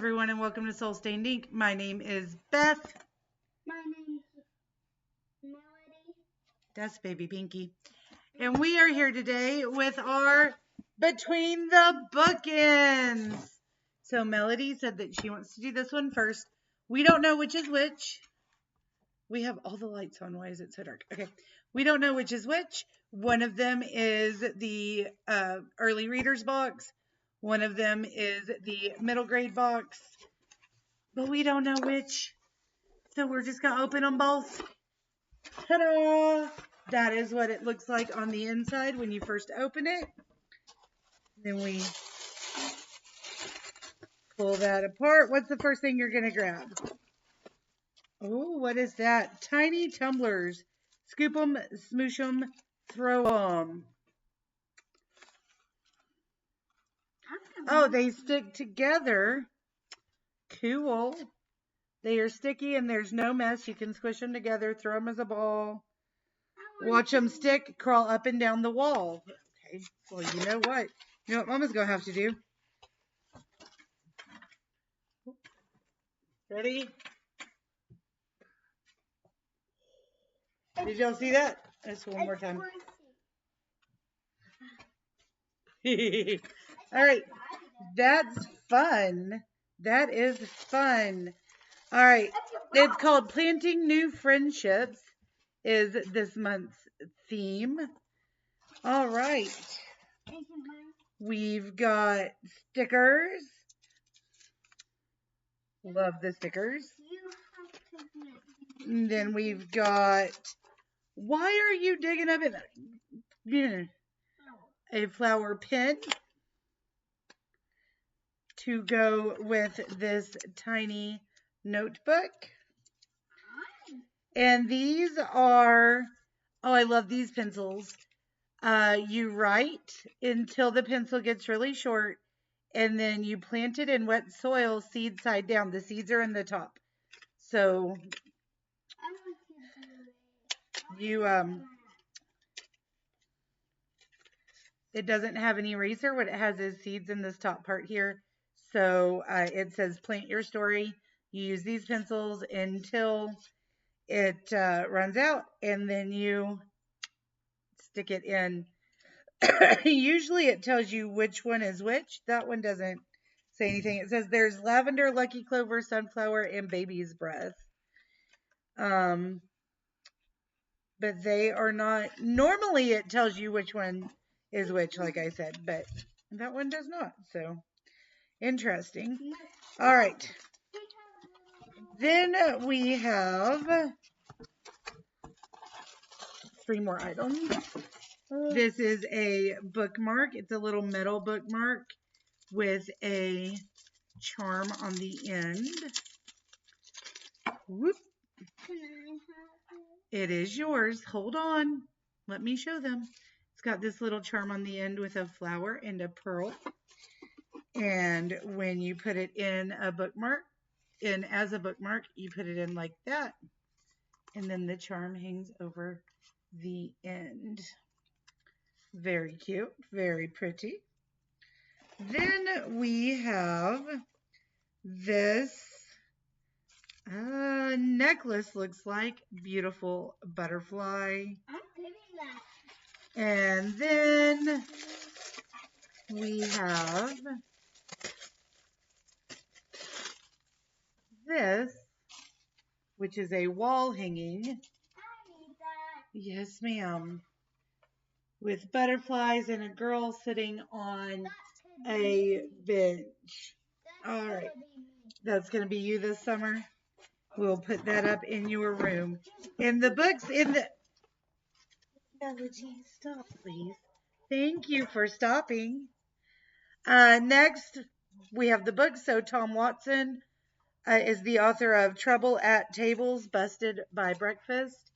everyone, and welcome to Soul Stained Ink. My name is Beth. My name's Melody. That's baby Pinky. And we are here today with our Between the Bookends. So Melody said that she wants to do this one first. We don't know which is which. We have all the lights on. Why is it so dark? Okay. We don't know which is which. One of them is the early readers box. One of them is the middle grade box. But we don't know which. So we're just going to open them both. Ta-da! That is what it looks like on the inside when you first open it. Then we pull that apart. What's the first thing you're going to grab? Oh, what is that? Tiny tumblers. Scoop them, smoosh them, throw them. Oh, they stick together. Cool. They are sticky and there's no mess. You can squish them together, throw them as a ball. Watch them stick, crawl up and down the wall. Okay, well, you know what? You know what Mama's going to have to do? Ready? Did y'all see that? Let's one more time. All right. That's fun. That is fun. All right. It's called Planting New Friendships is this month's theme. All right. We've got stickers. Love the stickers. And then we've got, why are you digging up in a flower pin to go with this tiny notebook. And these are, oh, I love these pencils. You write until the pencil gets really short, and then you plant it in wet soil, seed side down. The seeds are in the top. So you, it doesn't have an eraser. What it has is seeds in this top part here. So it says plant your story. You use these pencils until it runs out, and then you stick it in. Usually it tells you which one is which. That one doesn't say anything. It says there's lavender, lucky clover, sunflower, and baby's breath. But they are not, normally it tells you which one is which, like I said, but that one does not. So interesting. All right. Then we have 3 more items. This is a bookmark. It's a little metal bookmark with a charm on the end. Whoop. It is yours. Hold on. Let me show them. It's got this little charm on the end with a flower and a pearl. And when you put it in a bookmark, as a bookmark, you put it in like that. And then the charm hangs over the end. Very cute. Very pretty. Then we have this necklace, looks like. Beautiful butterfly. I'm getting that. And then we have this, which is a wall hanging. I need that. Yes, ma'am. With butterflies and a girl sitting on a bench. All right. That's going to be you this summer. We'll put that up in your room. And the books in the... Melody, stop, please. Thank you for stopping. Next, we have the book. So Tom Watson is the author of Trouble at Tables, Busted by Breakfast.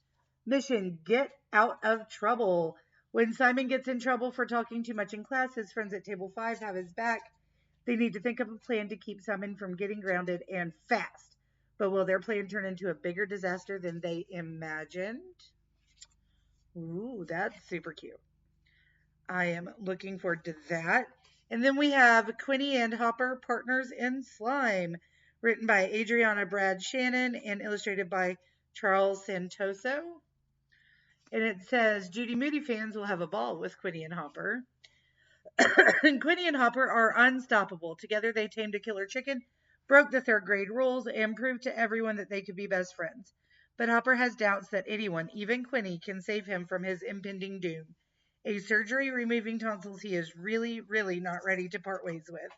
Mission, get out of trouble. When Simon gets in trouble for talking too much in class, his friends at table 5 have his back. They need to think of a plan to keep Simon from getting grounded and fast. But will their plan turn into a bigger disaster than they imagined? Ooh, that's super cute. I am looking forward to that. And then we have Quinny and Hopper, Partners in Slime, written by Adriana Brad Shannon and illustrated by Charles Santoso. And it says Judy Moody fans will have a ball with Quinny and Hopper. And Quinny and Hopper are unstoppable. Together they tamed a killer chicken, broke the third grade rules, and proved to everyone that they could be best friends. But Hopper has doubts that anyone, even Quinny, can save him from his impending doom. A surgery removing tonsils he is really, really not ready to part ways with.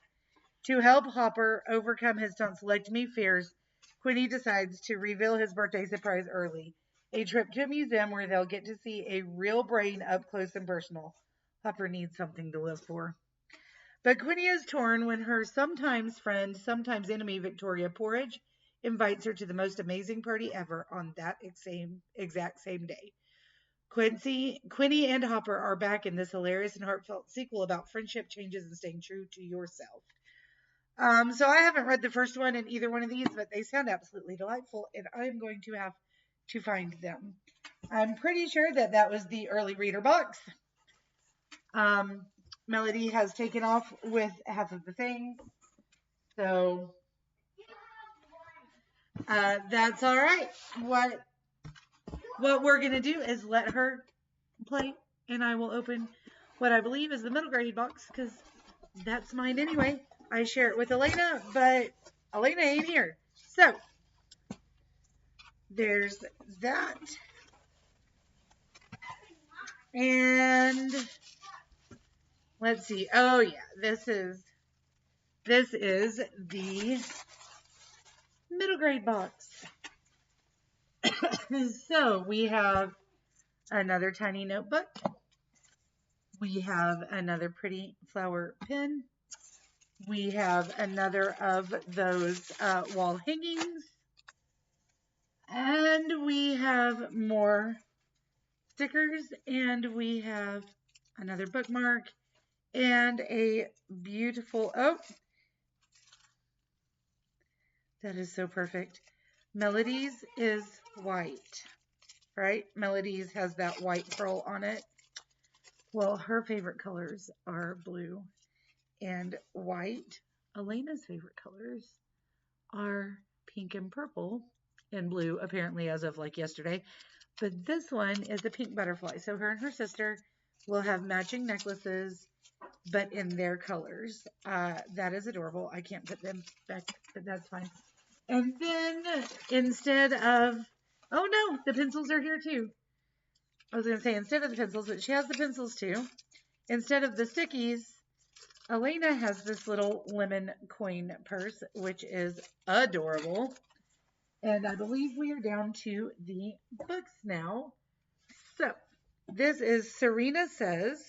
To help Hopper overcome his tonsillectomy fears, Quinny decides to reveal his birthday surprise early. A trip to a museum where they'll get to see a real brain up close and personal. Hopper needs something to live for. But Quinny is torn when her sometimes friend, sometimes enemy Victoria Porridge invites her to the most amazing party ever on that exact same day. Quinny and Hopper are back in this hilarious and heartfelt sequel about friendship, changes, and staying true to yourself. So I haven't read the first one in either one of these, but they sound absolutely delightful, and I'm going to have to find them. I'm pretty sure that that was the early reader box. Melody has taken off with half of the things, so that's all right. What we're gonna do is let her play, and I will open what I believe is the middle grade box because that's mine anyway. I share it with Elena, but Elena ain't here, so there's that. And let's see. Oh yeah, this is the middle grade box. So we have another tiny notebook. We have another pretty flower pen. We have another of those wall hangings. And we have more stickers. And we have another bookmark. And a beautiful, oh, that is so perfect. Melody's is white, right? Melody's has that white pearl on it. Well, her favorite colors are blue and white. Elena's favorite colors are pink and purple and blue, apparently as of like yesterday. But this one is a pink butterfly. So her and her sister will have matching necklaces, but in their colors. That is adorable. I can't put them back, but that's fine. And then instead of, oh no, the pencils are here too. I was going to say instead of the pencils, but she has the pencils too. Instead of the stickies, Elena has this little lemon coin purse, which is adorable. And I believe we are down to the books now. So, this is Serena Says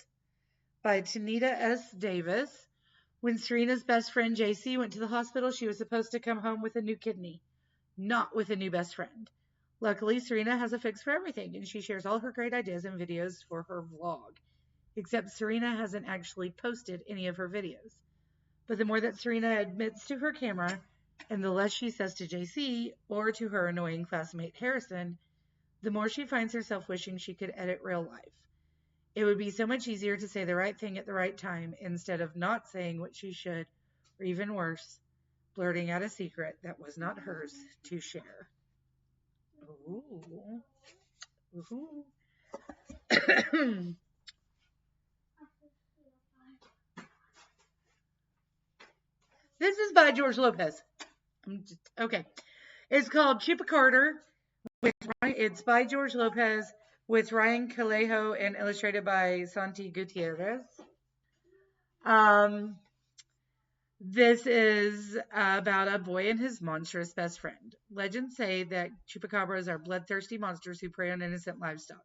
by Tanita S. Davis. When Serena's best friend JC went to the hospital, she was supposed to come home with a new kidney, not with a new best friend. Luckily, Serena has a fix for everything, and she shares all her great ideas and videos for her vlog. Except Serena hasn't actually posted any of her videos. But the more that Serena admits to her camera, and the less she says to JC or to her annoying classmate Harrison, the more she finds herself wishing she could edit real life. It would be so much easier to say the right thing at the right time instead of not saying what she should, or even worse, blurting out a secret that was not hers to share. Ooh. Ooh. This is by George Lopez. Okay. It's called Chip Carter. It's by George Lopez with Ryan Calejo and illustrated by Santi Gutierrez. This is about a boy and his monstrous best friend. Legends say that chupacabras are bloodthirsty monsters who prey on innocent livestock.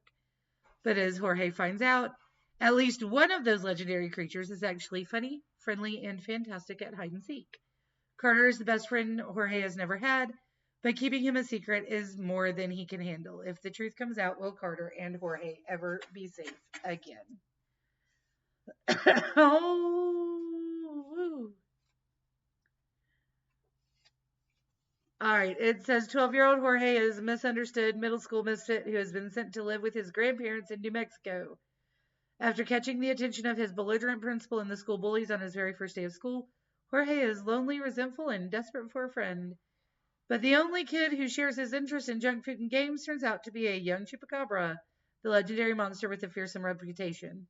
But as Jorge finds out, at least one of those legendary creatures is actually funny, friendly, and fantastic at hide and seek. Carter is the best friend Jorge has never had, but keeping him a secret is more than he can handle. If the truth comes out, will Carter and Jorge ever be safe again? Oh. All right, it says 12-year-old Jorge is a misunderstood middle school misfit who has been sent to live with his grandparents in New Mexico. After catching the attention of his belligerent principal and the school bullies on his very first day of school, Jorge is lonely, resentful, and desperate for a friend. But the only kid who shares his interest in junk food and games turns out to be a young chupacabra, the legendary monster with a fearsome reputation.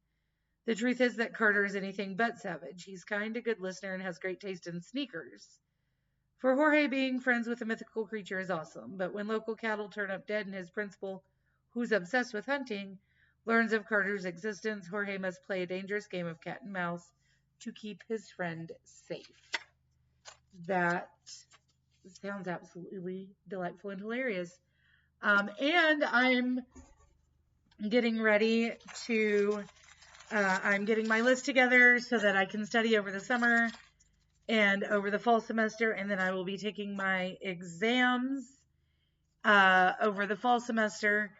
The truth is that Carter is anything but savage. He's kind, a good listener, and has great taste in sneakers. For Jorge, being friends with a mythical creature is awesome, but when local cattle turn up dead and his principal, who's obsessed with hunting, learns of Carter's existence, Jorge must play a dangerous game of cat and mouse to keep his friend safe. That sounds absolutely delightful and hilarious. And I'm getting ready to, I'm getting my list together so that I can study over the summer and over the fall semester, and then I will be taking my exams over the fall semester.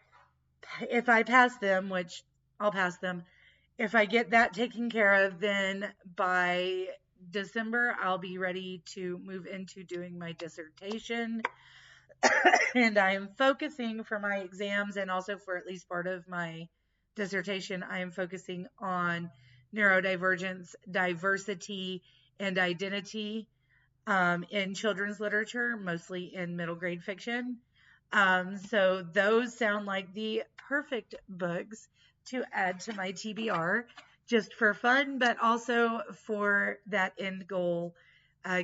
If I pass them, which I'll pass them, if I get that taken care of, then by December I'll be ready to move into doing my dissertation. And I am focusing for my exams and also for at least part of my dissertation, I am focusing on neurodivergence, diversity, and identity in children's literature, mostly in middle grade fiction. So those sound like the perfect books to add to my TBR just for fun, but also for that end goal,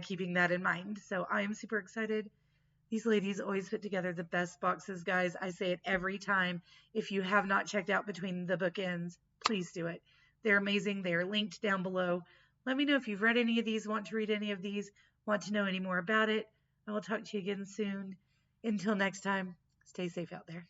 keeping that in mind. So I am super excited. These ladies always put together the best boxes, guys. I say it every time. If you have not checked out Between the Bookends, please do it. They're amazing. They are linked down below. Let me know if you've read any of these, want to read any of these, want to know any more about it. I will talk to you again soon. Until next time, stay safe out there.